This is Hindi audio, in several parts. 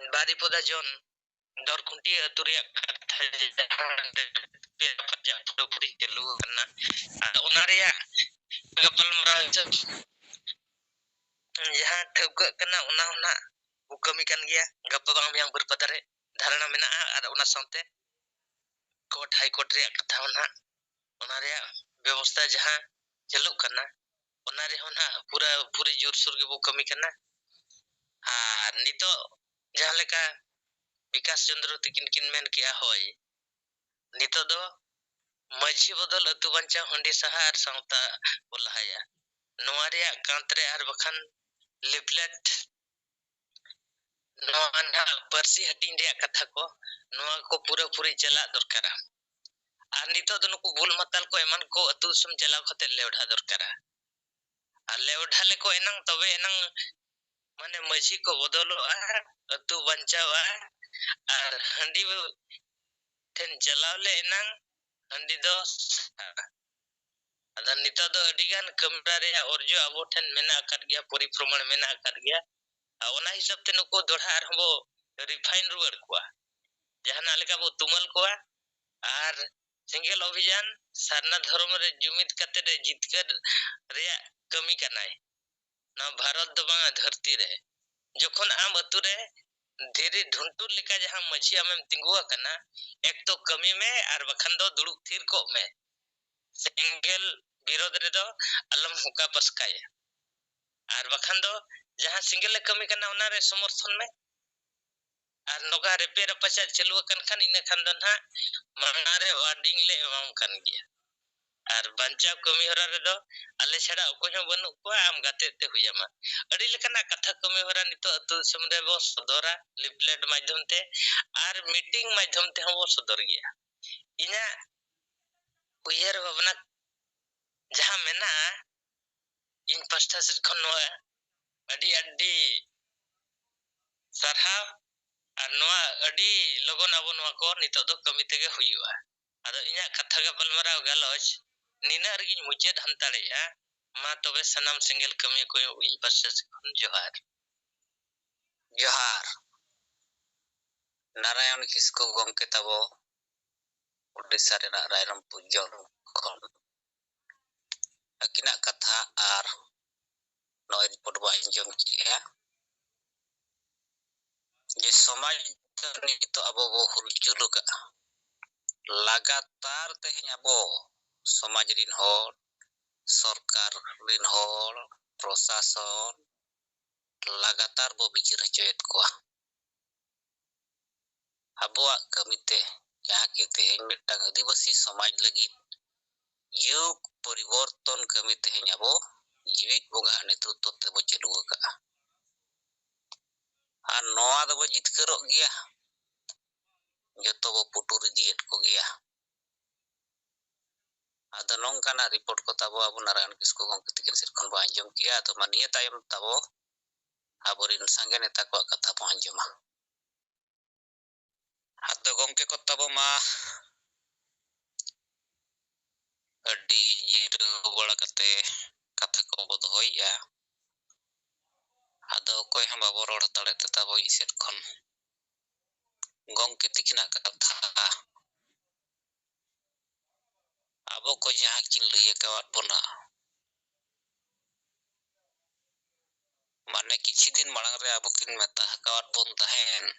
बारीपदा जोन दरखुंटी अतु रे कथा जहां पुरी चलू करना ओना रे गपलमराव जहां ठौक करना ओना ओना कमी kan gया गप बांग yang berpadare धारणा मेना और ओना साथे कोर्ट हाई कोर्ट रे कथा ओना ओना रे व्यवस्था जहां चलू करना ओना रे होना पूरा पूरी जोर सोर के वो कमी करना और नितो जहां लेका विकास चंद्र तकिन किन मेन किया होय नितो दो माझी बदल अतु बंचा हंडी सहा और सावता बोलाया नोआ रे कांतरे और बखन लिफलेट नोआ परसी हटिंग रे कथा को नोआ को पूरा पूरी चला दरकारा और नितो दो नुकु बुल मतल को एमन को अतु सम चला खते लेवढा दरकारा और लेवढा ले को एनंग तबे एनंग माने माझी को बदलो अतु बंचावा और हंडी ठेन चलावले एनंग हंडी दो अदा नितो दो अडिगान कमरा रे औरजो अबो ठेन मेना कर गया परिप्रमाण मेना कर गया ओना हिसाब ते नुको दोढ़ा और हमो रिफाइन रुआर कोआ जहाना लेका बो तुमल कोआ और सिंगल अभियान सारना धर्म रे जुमित कते रे जितकर रे कमी कनाय ना भारत दो बांगा धरती रे जखन आम अतु रे धीरे ढुंटुर लेका जहां मझी आमेम तिंगुआ कना एक तो कमी में और बखन दो दुड़ुक थीर को में सिंगल विरोध रे दो अलम हुका पसकाय और बखन दो जहां सिंगल कमी कना ओना रे समर्थन में और नोगा रिपेयर पचा चलु कन खान इन खान दो ना मांगा रे वार्डिंग ले एवं कन गया और बंचा कमी होरा रे दो अले छड़ा ओको जो बनु को आम गाते ते हुयामा अडी लेकना कथा कमी होरा नितो अतु समरे बो सदरा लिफलेट माध्यम ते और मीटिंग माध्यम ते हम सदर गया इना उयर भावना जहां मेना इन पास्टा से खन अडी अडी सरहा और नोआ अडी लगन अब नोआ को नितो दो कमी तेगे हुयुआ आदो इना कथा गा बलमराव गालोच निना रगी मुचेद हंताड़ेया मा तबे सनम सिंगल कमी को इन पास्टा से खन जोहार जोहार नारायण किसको गंके तबो उड़ीसा रे रायरमपुर जोन खन अकिना कथा और नोय रिपोर्ट बा इंजम किया जे समाज तो अब वो हुलचुल का लगातार तेहन अब समाज रिन होर सरकार रिन होर प्रशासन लगातार बो बिचार हचोयत को अबवा कमिते जहां के तेहन मिटंग आदिवासी समाज लगी युग परिवर्तन कमी तेहन अब जीवित बोगा नेतृत्व ते बो चलु का और नोआ दबो जितकरो गया जतो बो पुटुर दियत को गया आदो नोंकाना रिपोर्ट को तबो अब नारायण किसको गंके तिकिन सेर खन बा अंजम किया तो मानिए तायम तबो आबोरिन संगे नेता को कथा बो अंजमा आदो गंके को तबो मा अड्डी जिरो बड़ा कते कथा को बो दोया आदो कोई हम बाबो रोड तड़े ते तबो इसेर खन गंके तिकिना कथा आबो को जहां किन लइया कावत बोना माने किछि दिन मांग रे आबो किन मेता कावत बोन तहेन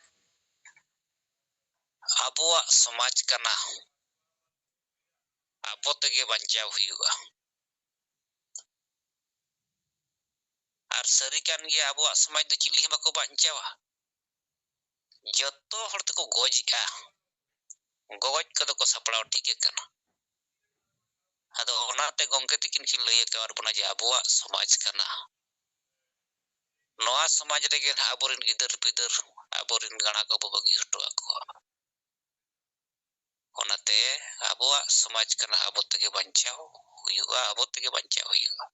आबोआ समाज कना आबो तेगे बंचाव हुआ और सरी कान गया आबोआ समाज दो चिली बको बंचावा जतो हर तको गोजिया गोज कदो को सपड़ाव ठीक कना आदो ओनाते गंके तिकिन किन लइया कावत बोना जे आबोआ समाज कना नोआ समाज रेगे आबोरिन गिदर पिदर आबोरिन गाना को बगी हटो को ओनाते आबोआ समाज कना आबो तेगे बंचाव हुआ आबो तेगे बंचाव हुआ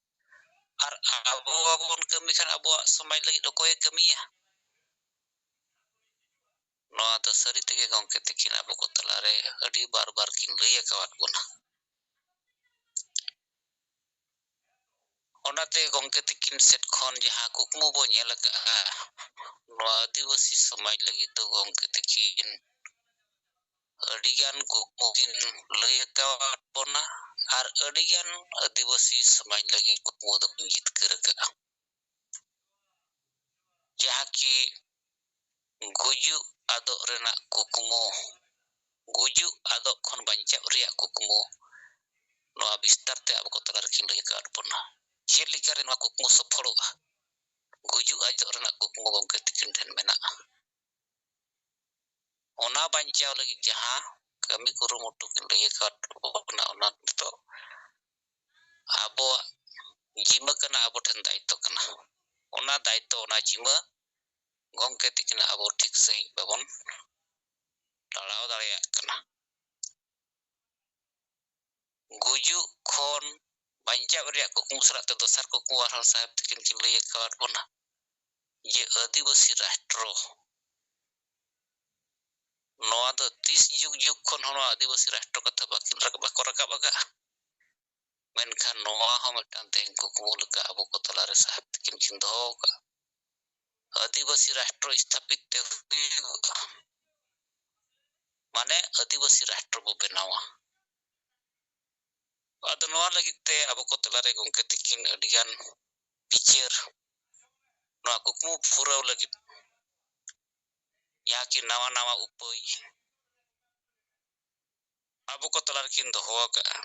और आबो आबोन कमी खान आबोआ समाज लगी तो कोई कमिया नोआ तो सरी तेगे गंके तिकिन आबो को तलारे अडी बार बार किन लइया कावत बोना ओनाते गंके तिकिन सेट खन जहां कुकमु बो नेल का ᱱᱚᱣᱟ ᱟᱹᱫᱤᱵᱟᱹᱥᱤ ᱥᱚᱢᱟᱡᱽ ᱞᱟᱹᱜᱤᱫ ᱫᱚ ᱜᱚᱢᱠᱮ ᱛᱟᱹᱠᱤᱱ ᱟᱹᱰᱤᱜᱟᱱ ᱠᱩᱠᱢᱩ ᱠᱤᱱ ᱞᱟᱹᱭ ᱟᱠᱟᱫ ᱵᱚᱱᱟ ᱟᱨ ᱟᱹᱰᱤᱜᱟᱱ ᱟᱹᱫᱤᱵᱟᱹᱥᱤ ᱥᱚᱢᱟᱡᱽ ᱞᱟᱹᱜᱤᱫ ᱠᱩᱠᱢᱩ ᱫᱚᱠᱤᱱ ᱡᱤᱛᱠᱟᱹᱨ ᱟᱠᱟᱜᱼᱟ, ᱡᱟᱦᱟᱸ ᱠᱤ ᱜᱩᱡᱩᱜ ᱟᱫᱚᱜ ᱨᱮᱱᱟᱜ ᱠᱩᱠᱢᱩ, ᱜᱩᱡᱩᱜ ᱟᱫᱚᱜ ᱠᱷᱚᱱ ᱵᱟᱧᱪᱟᱣ ᱨᱮᱭᱟᱜ ᱠᱩᱠᱢᱩ ᱱᱚᱣᱟ ᱵᱤᱥᱛᱟᱨ ᱛᱮ ᱟᱵᱚ ᱠᱚ ᱛᱟᱞᱟ ᱨᱮᱠᱤᱱ ᱞᱟᱹᱭ ᱟᱠᱟᱫ ᱵᱚᱱᱟ᱾ ᱪᱮᱫ ᱞᱮᱠᱟᱨᱮ ᱱᱚᱣᱟ ᱠᱩᱠᱢᱩ ᱥᱚᱯᱷᱚᱞᱚᱜᱼᱟ? ᱜᱩᱡᱩᱜ ᱟᱫᱚᱜ ᱨᱮᱱᱟᱜ ᱠᱩᱠᱢᱩ ᱜᱚᱢᱠᱮ ᱛᱟᱹᱠᱤᱱ ᱴᱷᱮᱱ ᱢᱮᱱᱟᱜᱼᱟ᱾ ᱚᱱᱟ ᱵᱟᱧᱪᱟᱣ ᱞᱟᱹᱜᱤᱫ ᱡᱟᱦᱟᱸ ᱠᱟᱹᱢᱤ ᱠᱩᱨᱩᱢᱩᱴᱩ ᱠᱤᱱ ᱞᱟᱹᱭ ᱟᱠᱟᱫ ᱵᱚᱱᱟ, ᱚᱱᱟ ᱱᱤᱛᱚᱜ ᱟᱵᱚᱣᱟᱜ ᱡᱤᱢᱟᱹ ᱠᱟᱱᱟ, ᱟᱵᱚ ᱴᱷᱮᱱ ᱫᱟᱭᱤᱛᱛᱚ ᱠᱟᱱᱟ᱾ ᱚᱱᱟ ᱫᱟᱭᱤᱛᱛᱚ, ᱚᱱᱟ ᱡᱤᱢᱟᱹ ᱜᱚᱢᱠᱮ ᱛᱟᱹᱠᱤᱱᱟᱜ ᱟᱵᱚ ᱴᱷᱤᱠ ᱥᱟᱺᱦᱤᱡ ᱵᱟᱵᱚᱱ ᱴᱟᱲᱟᱣ ᱫᱟᱲᱮᱭᱟᱜ ᱠᱟᱱᱟ᱾ ᱜᱩᱡᱩᱜ ᱠᱷᱚᱱ ᱵᱟᱧᱪᱟᱣ ᱨᱮᱭᱟᱜ ᱠᱩᱠᱢᱩ ᱥᱟᱞᱟᱜ ᱛᱮ ᱫᱚᱥᱟᱨ ᱠᱩᱠᱢᱩ ᱟᱨᱦᱚᱸ ᱥᱟᱦᱮᱵᱽ ᱛᱟᱹᱠᱤᱱ ᱠᱤᱱ ᱞᱟᱹᱭ ᱟᱠᱟᱫ ᱵᱚᱱᱟ ᱡᱮ ᱟᱹᱫᱤᱵᱟᱹᱥᱤ ᱨᱟᱥᱴᱨᱚ, ᱱᱚᱣᱟ ᱫᱚ ᱛᱤᱥ ᱡᱩᱜᱽ ᱠᱷᱚᱱ ᱦᱚᱸ ᱱᱚᱣᱟ ᱟᱹᱫᱤᱵᱟᱹᱥᱤ ᱨᱟᱥᱴᱨᱚ ᱠᱟᱛᱷᱟ ᱵᱟᱠᱚ ᱨᱟᱠᱟᱵ ᱟᱠᱟᱜᱼᱟ᱾ ᱢᱮᱱᱠᱷᱟᱱ ᱱᱚᱣᱟ ᱦᱚᱸ ᱢᱤᱫᱴᱟᱝ ᱛᱮᱦᱮᱧ ᱠᱩᱠᱢᱩ ᱞᱮᱠᱟ ᱟᱵᱚ ᱠᱚ ᱛᱟᱞᱟᱨᱮ ᱥᱟᱦᱮᱵᱽ ᱛᱟᱹᱠᱤᱱ ᱫᱚᱦᱚ ᱟᱠᱟᱜᱼᱟ᱾ ᱟᱹᱫᱤᱵᱟᱹᱥᱤ ᱨᱟᱥᱴᱨᱚ ᱥᱛᱷᱟᱯᱤᱛ ᱛᱮ ᱦᱩᱭᱩᱜᱼᱟ, ᱢᱟᱱᱮ ᱟᱹᱫᱤᱵᱟᱹᱥᱤ ᱨᱟᱥᱴᱨᱚ ᱵᱚ ᱵᱮᱱᱟᱣᱟ᱾ ᱟᱫᱚ ᱱᱚᱣᱟ ᱞᱟᱹᱜᱤᱫ ᱛᱮ ᱟᱵᱚ ᱠᱚ ᱛᱟᱞᱟᱨᱮ ᱜᱚᱢᱠᱮ ᱛᱟᱹᱠᱤᱱ ᱟᱹᱰᱤᱜᱟᱱ ᱵᱤᱪᱟᱹᱨ, ᱱᱚᱣᱟ ᱠᱩᱠᱢᱩ ᱯᱩᱨᱟᱹᱣ ᱞᱟᱹᱜᱤᱫ ᱡᱟᱦᱟᱸ ᱠᱤ ᱱᱟᱣᱟ ᱩᱯᱟᱹᱭ ᱟᱵᱚ ko tala rekin doho akᱟᱜᱼᱟ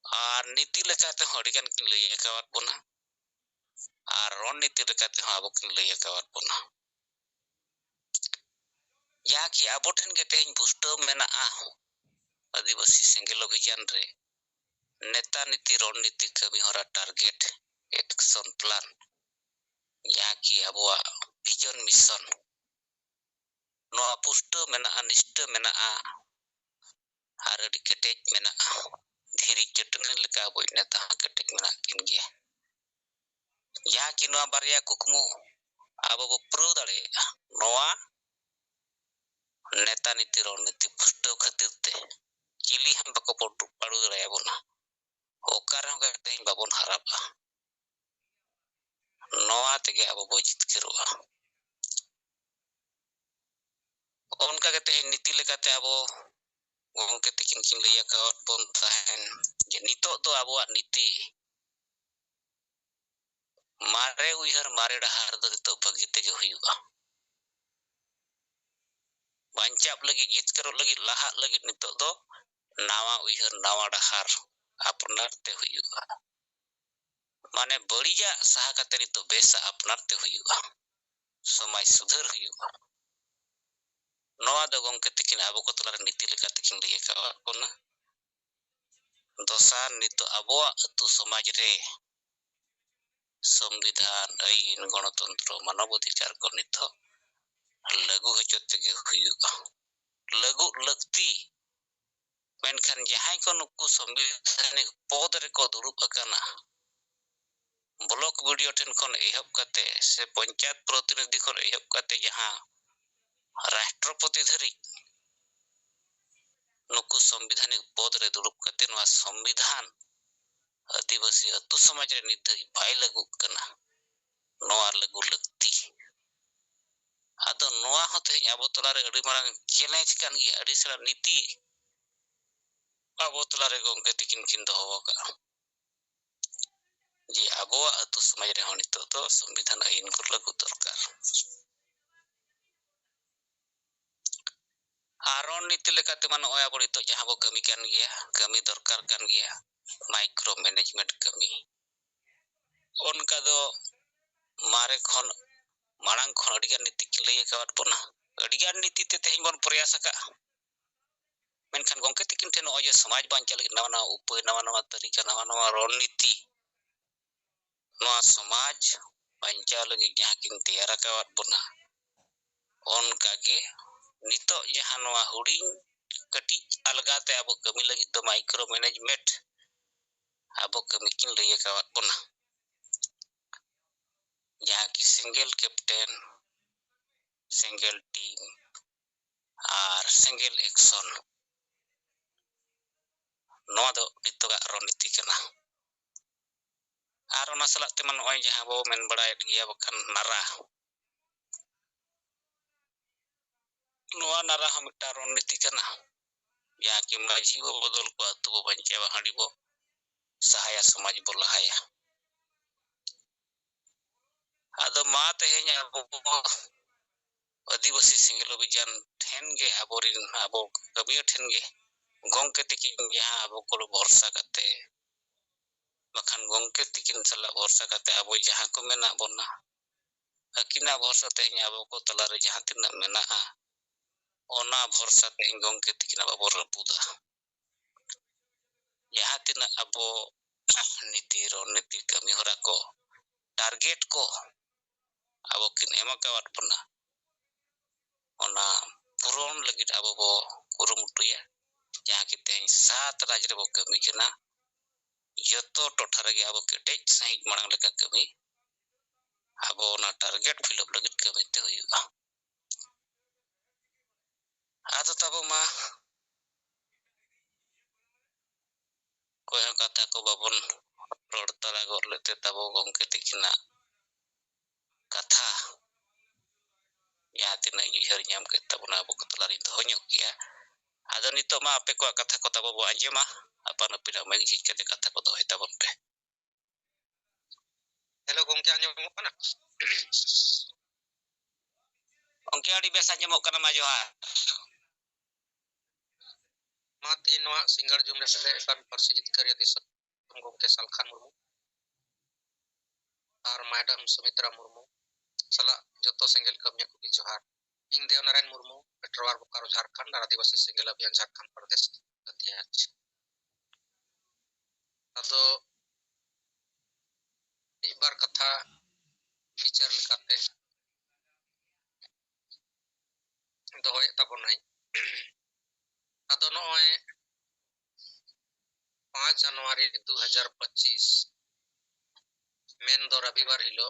ᱟᱨ ᱱᱤᱛᱤ ᱞᱮᱠᱟᱛᱮ ᱦᱚᱸ ᱟᱹᱰᱤᱜᱟᱱ ᱠᱤᱱ ᱞᱟᱹᱭ ᱟᱠᱟᱫ ᱵᱚᱱᱟ ᱟᱨ ᱨᱚᱲᱱᱤᱛᱤ ᱞᱮᱠᱟᱛᱮ ᱦᱚᱸ ᱟᱵᱚ ᱠᱤᱱ ᱞᱟᱹᱭ ᱟᱠᱟᱫ ᱵᱚᱱᱟ ᱡᱟᱦᱟᱸ ᱠᱤ ᱟᱵᱚ ᱴᱷᱮᱱ ᱜᱮ ᱛᱮᱦᱮᱧ ᱯᱩᱥᱴᱟᱹᱣ ᱢᱮᱱᱟᱜᱼᱟ ᱟᱹᱫᱤᱵᱟᱹᱥᱤ ᱥᱮᱸᱜᱮᱞ ᱚᱵᱷᱤᱡᱟᱱ ᱨᱮ नेता नीति रणनीति कमी हरा टारगेट एक्शन प्लान जहाँ की अबुआ विजन मिशन नोआ पुष्टो मेना निष्ठ मेना आर अडी केटेज मेना धीरी चटनी लेका बोई नेता केटेज मेना किन गया जहाँ की नोआ बारिया कुकमु अब बो प्रो दाड़े नोआ नेता नीति रणनीति पुष्टो खातिर ते चिली हम बको पाड़ू दाड़े बोना ओकार हम तेज बाबन हराबा नोआ तेगे अब बो जितकेरुआ उनका कहते हैं नीति लेकाते अब उनके तकिन किन लैया का बन ताहन जे नितो दो अब नीति मारे उइहर मारे डहार दो नितो बगी तेगे हुयुआ बांचाप लगी जितकेरो लगी लाहा लगी नितो दो नावा उइहर नावा डहार अपनार ते हुयुआ माने बड़िया सहा काते नितो बेसा अपनार ते हुयुआ समाज सुधर हुयुआ नोआ दो गंके तकिन अब को तलार नीति लेका तकिन लैया का बोना दोसार नितो अबो अतु समाज रे संविधान आईन गणतंत्र मानव अधिकार को नितो लागू हचो तेगे हुयुआ लागू लगती मेनखान जहां को नुकु संविधानिक पद रे को दुरुब अकाना ब्लॉक वीडियो ठेन खन एहब काते से पंचायत प्रतिनिधि खन एहब काते जहां राष्ट्रपति धरी नुकु संविधानिक पद रे दुरुब काते नवा संविधान आदिवासी अतु समाज रे नित बाय लागू कना नवा लागू लगती आदो नवा होते अब तला रे अडी मारंग चैलेंज कान गी अडी सरा नीति अब तला रे गंके तकिन किन दोहो का जी अब अतु समाज रे होनी तो संविधान आईन को लागू दरकार आरोन नीति लेकाते मान ओया बड़ी तो जहां बो कमी कान गया कमी दरकार कान गया माइक्रो मैनेजमेंट कमी उनका दो मारे खन मांग खन अडिगान नीति की लैया काट बोना अडिगान नीति ते तेहन बन प्रयास का मेनखान गंके तकिन ठेन ओजे समाज बांचा लगी नवा उपाय नवा तरीका नवा रणनीति नवा समाज बांचा लगी जहां किन तैयार काट बोना उनका के नितो जहां नवा हुडिंग कटी अलगाते अब कमी लगी तो माइक्रो मैनेजमेंट अब कमी किन लैया काट बोना जहां की सिंगल कैप्टन सिंगल टीम और सिंगल एक्शन नोआ दो नितोगा रणनीति कना और ओना सलाते मन ओय जहां बो मेन बड़ाय गया बखान नारा ᱱᱚᱣᱟ ᱱᱟᱨᱟ ᱦᱚᱸ ᱢᱤᱫᱴᱟᱝ ᱨᱚᱲᱱᱤᱛᱤ ᱠᱟᱱᱟ ᱡᱟᱦᱟᱸ ᱠᱤ ᱢᱟᱹᱡᱷᱤ ᱵᱚ ᱵᱚᱫᱚᱞ ᱠᱚᱣᱟ ᱟᱛᱳ ᱵᱚ ᱵᱟᱧᱪᱟᱣᱟ ᱦᱟᱺᱰᱤ ᱵᱚ ᱥᱟᱦᱟᱭᱟ ᱥᱚᱢᱟᱡᱽ ᱵᱚ ᱞᱟᱦᱟᱭᱟ ᱟᱫᱚ ᱢᱟ ᱛᱮᱦᱮᱧ ᱟᱵᱚ आदिवासी सिंगल अभियान ठेन गे आबो कबिया ठेन गे गोंके तिकिन जहां आबो को भरोसा करते बखान गोंके तिकिन सला भरोसा करते आबो जहां को मेना बोना अकिना भरोसा ते आबो को तला रे जहां तिना मेना ओना भरोसा ते गोंके तिकिन आबो रपुदा जहां तिना आबो नीति रणनीति कमी होरा को टारगेट को आबो किन एमा कावत पना ओना पूरण लगित आबो बो कुरुमुटुया जहां कि तेज 7 राज्य रे बो कमी कना जतो टोठा रे आबो केटेज सही मांग लेका कमी आबो ओना टारगेट फिलअप लगित कमी ते हुआ आदो तबो मा कोय कथा को बाबन रोड तला गोर लेते तबो गोंके तिकिना कथा या तिना उहर नाम के तबना आबो को तला रे धोन्यो किया आदो नितो मा आपे को कथा को तबो बो आंजेमा अपन पिरा में जी के कथा को दोय तबन पे हेलो गोंके आंजमो कना गोंके आडी बेस आंजमो कना मा जोहार मा तीन वा सिंगर जुमरे सले एकान परसे जितकरिया दिस गोंके सलखान मुर्मू और मैडम सुमित्रा मुर्मू सला जतो सिंगल कमिया को की जोहार इन देवनारायण मुर्मू पेट्रोवार बोकारो झारखंड आदिवासी सिंगल अभियान झारखंड प्रदेश अध्यक्ष अदो एक बार कथा विचार लेकाते दोय तबनाई अदो नय 5 जनवरी 2025 मेन दो रविवार हिलो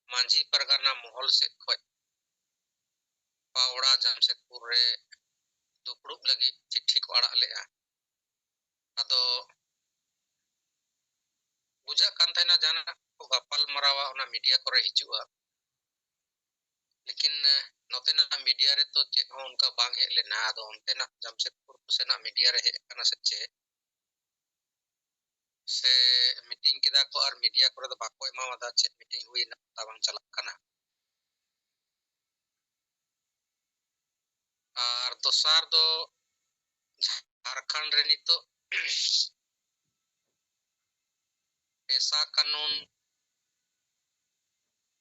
मांझी परगना मोहल से खोज पावड़ा जमशेदपुर रे दुपड़ुब लगी चिट्ठी को अड़ा लेआ अदो बुझा कान थाना जाना को गपाल मरावा ओना मीडिया करे हिजुआ लेकिन नोतेना मीडिया रे तो चे हो उनका बांग हे लेना अदो ओंतेना जमशेदपुर सेना मीडिया रे हे कना सच्चे से मीटिंग किदा को और मीडिया करे तो बाको एमा वादा चे मीटिंग हुई ना ताबांग चला कना और दोसार दो झारखंड रे नितो पेशा कानून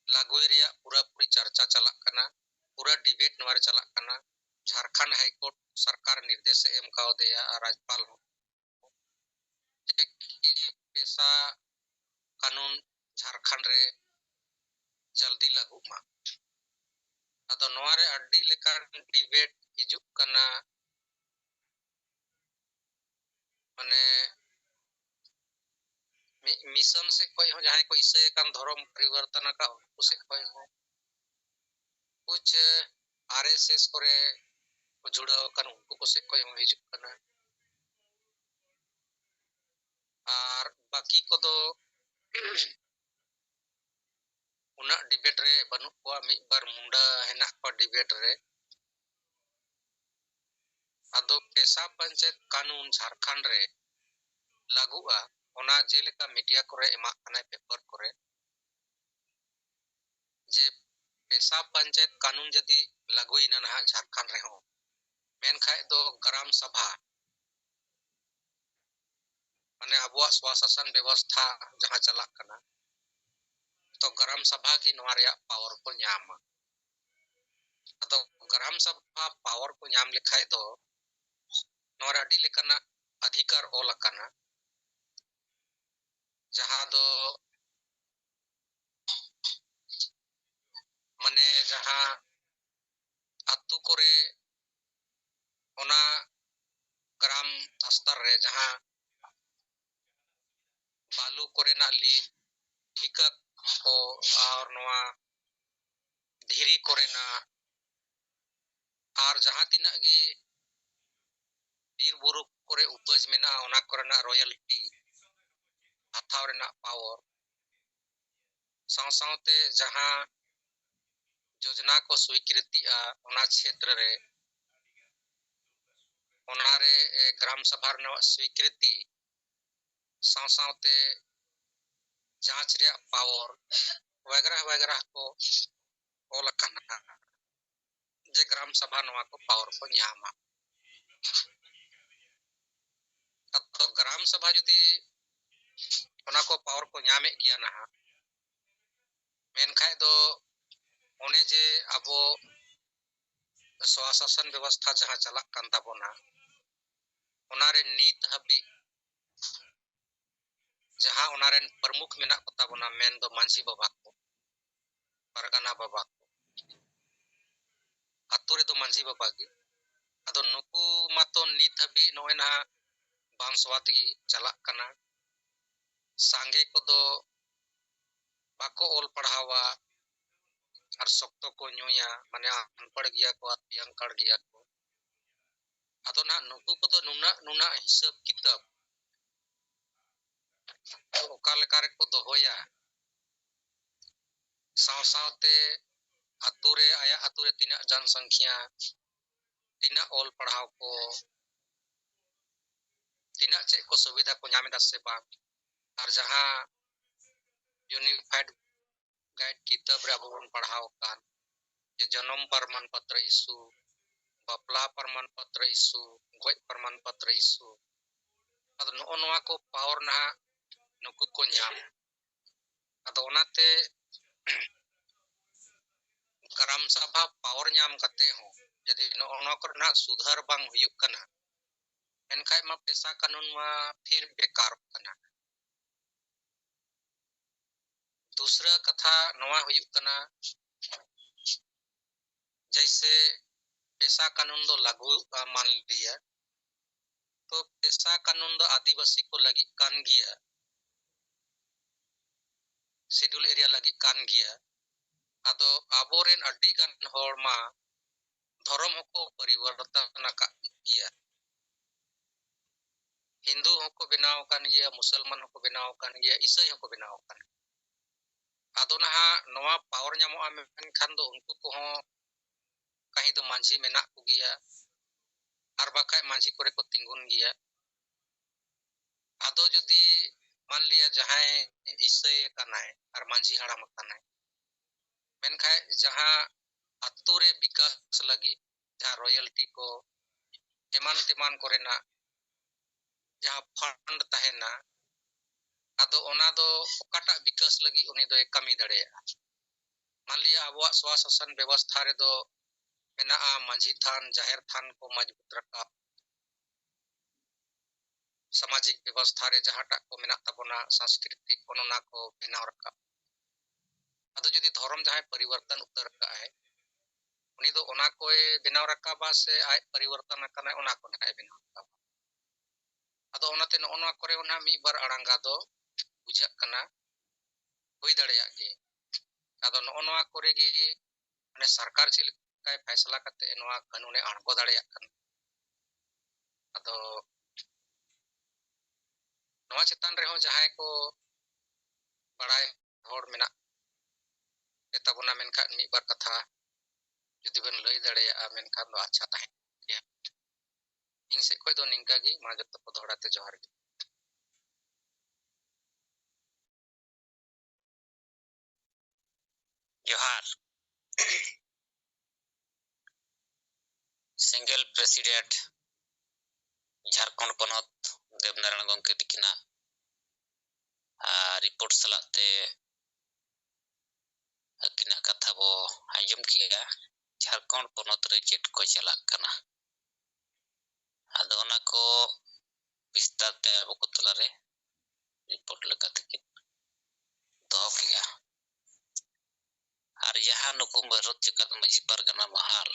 लागू रिया पूरा पूरी चर्चा चला कना पूरा डिबेट नवारे चला कना झारखंड हाई कोर्ट सरकार निर्देश एम काव देया राज्यपाल हो पेशा कानून झारखंड रे जल्दी लागू मा अदो नवारे अड्डी लेकर डिबेट हिजुक कना माने मिशन से कोई हो जहां कोई से कान धर्म परिवर्तन का उसे कोई हो कुछ आरएसएस करे जुड़ा कान उनको से कोई हो हिजुक कना और बाकी को दो उना डिबेट रे बनु को मी बार मुंडा हेना को डिबेट रे अदो पेशा पंचायत कानून झारखंड रे लागूआ ओना जेलेका मीडिया करे एमा कना पेपर करे जे पेशा पंचायत कानून यदि लागूइना ना झारखंड रे हो मेन खाय दो ग्राम सभा माने अबुआ स्वाशासन व्यवस्था जहां चला कना तो ग्राम सभा की नवा रे पावर को न्यामा अदो ग्राम सभा पावर को न्याम लेखाय दो नवा अडी लेकना अधिकार ओल कना जहां दो माने जहां अतु करे ओना ग्राम स्तर रे जहां बालू करे ना ली ठिका को और नवा धीरी करे ना और जहां तिना गे बीर बुरु करे उपज मेना ओना करे ना रॉयल्टी हथाव रे ना पावर साव सावते जहां योजना को स्वीकृति ओना क्षेत्र रे ओनारे ग्राम सभा स्वीकृति सावते जांच रे पावर वगैरह वगैरह को ओल कना जे ग्राम सभा नवा को पावर को न्यामा तो ग्राम सभा जुदी ओना को पावर को न्यामे गया ना मेनखाय दो ओने जे अबो स्वशासन व्यवस्था जहां चलक कान ताबोना ओनारे नीत हबी जहां ओनारे प्रमुख मेना को ताबोना मेन दो मांझी बाबा को परगना बाबा को अतु रे दो मांझी बाबा की अदो नुकु मातो नीत हबी नोय ना बांसवाती चलक कना सांगे को दो बाको ओल पढ़ावा और सख्तो को न्यूया माने अनपढ़ गया को अनपढ़ गया को अदो ना नुकु को दो नुना नुना हिसाब किताब तो ओका लेका रे को दोहोया सावते अतुरे आया अतुरे तीना जनसंख्या तीना ओल पढ़ाव को तीना चे को सुविधा को न्यामेदा से बा और जहां यूनिफाइड गाइड किताब रे अबोन पढ़ाव कान जे जन्म प्रमाण पत्र इशू बपला प्रमाण पत्र इशू गोय प्रमाण पत्र इशू अदो नो नोवा को पावर ना नुकु को न्याम अदो ओनाते ग्राम सभा पावर न्याम कते हो यदि नो करना सुधार बांग हुयुक कना एनखाय मा पेशा कानून मा फिर बेकार कना दूसरा कथा नवा हुयुक कना जैसे पेशा कानून दो लागू मान लिया तो पेशा कानून दो आदिवासी को लगी कान गया शेड्यूल एरिया लगी कान गया अदो आबोरेन अड्डी गन होर मा धर्म को परिवर्तन का गया हिंदू को बनाव कान गया मुसलमान को बनाव कान गया ईसाई को बनाव कान अदो ना नवा पावर न्यामो मेन खान दो उनको को कहीं दो मांझी मेना को गया और बाकाय मांझी करे को तिंगुन गया अदो जुदी मान लिया जहां ईसाई कनाय और मांझी हड़ाम कनाय मेनखाय जहां अतुरे विकास लगी जहां रॉयल्टी को एमान तेमान कोरेना जहां फंड तहेना अदो ओना दो ओकाटा विकास लगी उनी दो कमी दड़ेया मान लिया अब स्वशासन व्यवस्था रे दो मेना मांझी थान जाहिर थान को मजबूत रखा सामाजिक व्यवस्था रे जहाटा को मेना तबोना सांस्कृतिक कोनोना को बनाव रखा अदो जदि धर्म जहां परिवर्तन उतर का है उनी दो ओना कोई बनाव रखा बा से आय परिवर्तन कना ओना को नाय बनाव रखा अदो ओनाते नोना करे ओना मी बार अड़ंगा दो बुझा कना हुई दड़ेया गे अदो नोना करे गे माने सरकार चे काय फैसला करते नोआ कानून अणगो दड़ेया कन अदो नोआ चितान रे हो जहां को बड़ाई होड़ मेना एताबोना मेनखा मी बार कथा जुदी बन लई दड़ेया मेनखा दो अच्छा ताहे गया इन से कोई दो निंका गी मा जब तक दोहराते जोहार गे जोहार सिंगल प्रेसिडेंट झारखंड पनत देवनारायण गंके दिकिना रिपोर्ट सलाते अकिना कथा बो आंजम किया झारखंड पनत रे चेट को चला कना आदो ओना को विस्तार ते अब को तला रे रिपोर्ट लगा तक दो किया और यहाँ नुकु भारत चकत मजी परगना महाल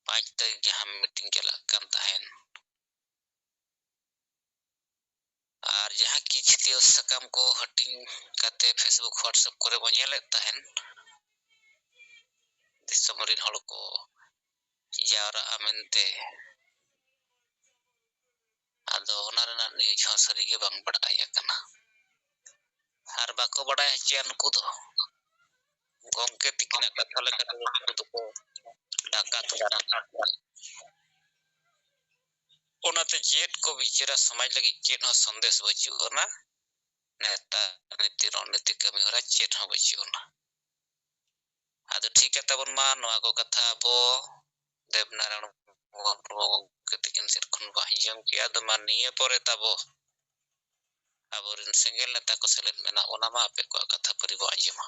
5 तक जहां मीटिंग चला कन तहन और जहां की छितियो सकम को हटिंग कते फेसबुक व्हाट्सएप करे बनेले तहन दिसमरिन हल को जावरा अमेनते आदो ओनारना न्यूज हसरी के बांग बड़ाया कना हर बाको बड़ाय हचिया नुकु दो gongke tikina katha lekate unkU doko डाकत ओनाते चेत को बिचारा समाज लगी चेत हो संदेश बचुना नेता नीति रणनीति कमी हरा चेत हो बचुना आदो ठीक है तबन मा नोआ को कथा बो देवनारायण कतिकिन सिरखुन बाहिजम की आदमा निये परे तबो आबोरिन सेंगेल नेता को सेलेट मेना ओना मा आपे को कथा परिबो आजमा